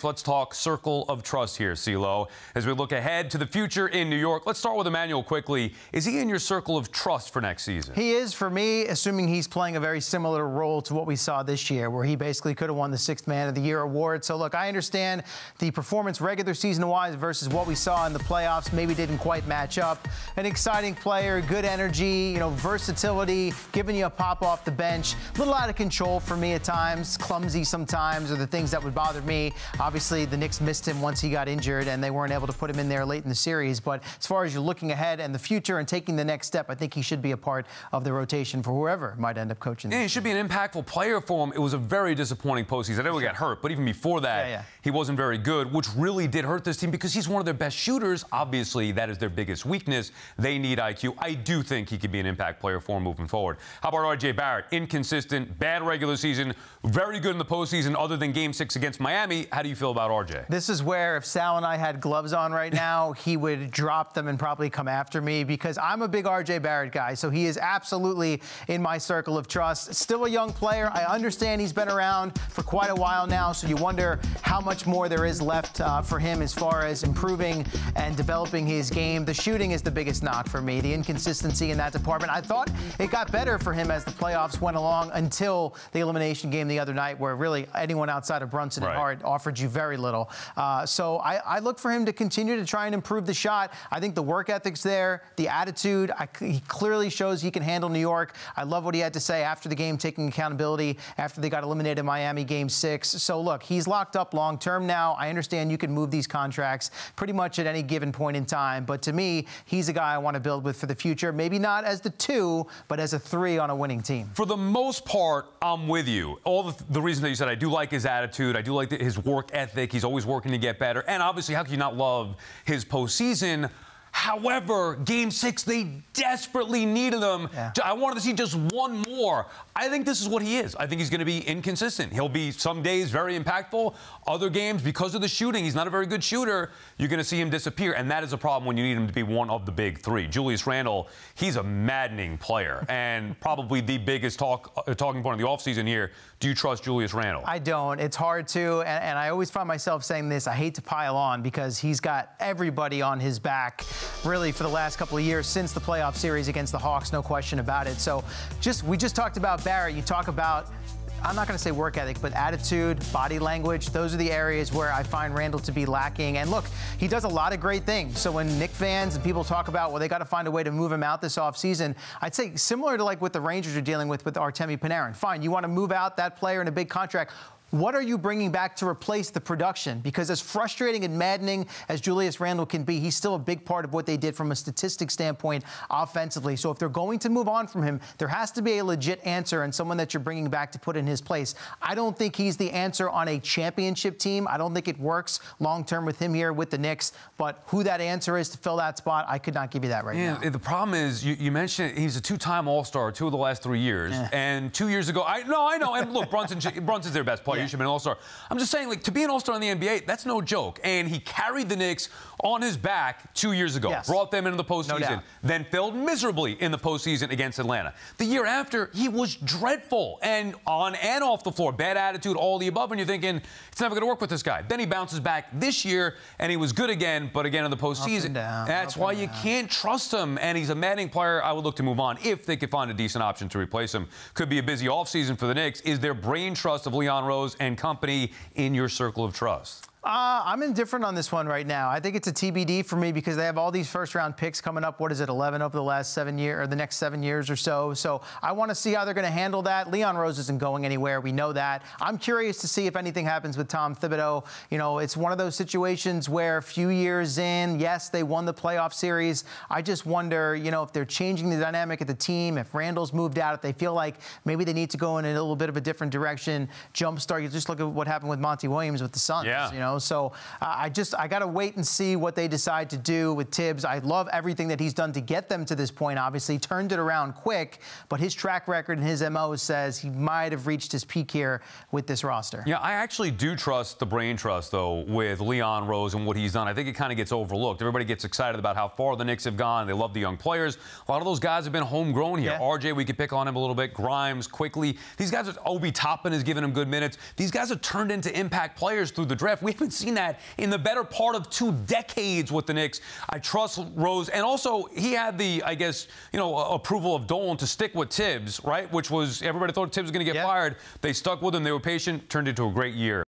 Let's talk circle of trust here, CeeLo. As we look ahead to the future in New York, let's start with Emmanuel quickly. Is he in your circle of trust for next season? He is for me, assuming he's playing a very similar role to what we saw this year, where he basically could have won the Sixth Man of the Year award. So, look, I understand the performance regular season-wise versus what we saw in the playoffs maybe didn't quite match up. An exciting player, good energy, versatility, giving you a pop off the bench. A little out of control for me at times, clumsy sometimes, are the things that would bother me. Obviously, the Knicks missed him once he got injured, and they weren't able to put him in there late in the series. But as far as you're looking ahead and the future and taking the next step, I think he should be a part of the rotation for whoever might end up coaching. Yeah, he should be an impactful player for him. It was a very disappointing postseason. I know he got hurt, but even before that, he wasn't very good, which really did hurt this team because he's one of their best shooters. Obviously, that is their biggest weakness. They need IQ. I do think he could be an impact player for him moving forward. How about R.J. Barrett? Inconsistent, bad regular season, very good in the postseason other than Game 6 against Miami. How do you feel about RJ? This is where if Sal and I had gloves on right now, he would drop them and probably come after me because I'm a big RJ Barrett guy. So he is absolutely in my circle of trust. Still a young player. I understand he's been around for quite a while now. So you wonder how much more there is left for him as far as improving and developing his game. The shooting is the biggest knock for me. The inconsistency in that department. I thought it got better for him as the playoffs went along until the elimination game the other night where really anyone outside of Brunson and Hart offered you very little. So I look for him to continue to try and improve the shot. I think the work ethic's there, the attitude. He clearly shows he can handle New York. I love what he had to say after the game, taking accountability after they got eliminated in Miami Game 6. So, look, he's locked up long-term now. I understand you can move these contracts pretty much at any given point in time. But to me, he's a guy I want to build with for the future. Maybe not as the 2, but as a 3 on a winning team. For the most part, I'm with you. All the reasons that you said, I do like his attitude. I do like his work ethic. He's always working to get better. And obviously, how can you not love his postseason? However, Game 6, they desperately needed him. I wanted to see just one more. I think this is what he is. I think he's going to be inconsistent. He'll be some days very impactful. Other games, because of the shooting, he's not a very good shooter. You're going to see him disappear, and that is a problem when you need him to be one of the big 3. Julius Randle, he's a maddening player and probably the biggest talking point of the offseason here. Do you trust Julius Randle? I don't. It's hard to, and I always find myself saying this. I hate to pile on because he's got everybody on his back really for the last couple of years since the playoff series against the Hawks, no question about it. So we just talked about Barrett. You talk about, I'm not going to say work ethic, but attitude, body language. Those are the areas where I find Randle to be lacking. And look, he does a lot of great things. So when Knicks fans and people talk about, well, they got to find a way to move him out this offseason, I'd say similar to like what the Rangers are dealing with Artemi Panarin. Fine, you want to move out that player in a big contract. What are you bringing back to replace the production? Because as frustrating and maddening as Julius Randle can be, he's still a big part of what they did from a statistics standpoint offensively. So if they're going to move on from him, there has to be a legit answer and someone that you're bringing back to put in his place. I don't think he's the answer on a championship team. I don't think it works long-term with him here with the Knicks. But who that answer is to fill that spot, I could not give you that right now. The problem is, you mentioned he's a 2-time All-Star 2 of the last 3 years. And 2 years ago, I know. And look, Brunson's their best player. He should have been an All-Star. I'm just saying, like, to be an All-Star in the NBA, that's no joke. And he carried the Knicks on his back 2 years ago. Brought them into the postseason. Then failed miserably in the postseason against Atlanta. The year after, he was dreadful. And on and off the floor. Bad attitude, all the above. And you're thinking, it's never going to work with this guy. Then he bounces back this year, and he was good again, but again in the postseason. That's why you can't trust him. And he's a maddening player. I would look to move on if they could find a decent option to replace him. Could be a busy offseason for the Knicks. Is there brain trust of Leon Rose and company in your circle of trust? I'm indifferent on this one right now. I think it's a TBD for me because they have all these first-round picks coming up. What is it, 11 over the last 7 years, or the next 7 years or so? So I want to see how they're going to handle that. Leon Rose isn't going anywhere. We know that. I'm curious to see if anything happens with Tom Thibodeau. It's one of those situations where a few years in, yes, they won the playoff series. I just wonder, if they're changing the dynamic of the team, if Randle's moved out, if they feel like maybe they need to go in a little bit of a different direction, jumpstart. You just look at what happened with Monty Williams with the Suns. So I got to wait and see what they decide to do with Tibbs. I love everything that he's done to get them to this point, obviously. Turned it around quick, but his track record and his MO says he might have reached his peak here with this roster. Yeah, I actually do trust the brain trust, though, with Leon Rose and what he's done. I think it kind of gets overlooked. Everybody gets excited about how far the Knicks have gone. They love the young players. A lot of those guys have been homegrown here. RJ, we could pick on him a little bit. Grimes, quickly. These guys, Obi Toppin has given him good minutes. These guys have turned into impact players through the draft. We haven't haven't seen that in the better part of 2 decades with the Knicks. I trust Rose, and also he had the, I guess, approval of Dolan to stick with Tibbs, right? Which was, everybody thought Tibbs was going to get fired. They stuck with him. They were patient. Turned into a great year.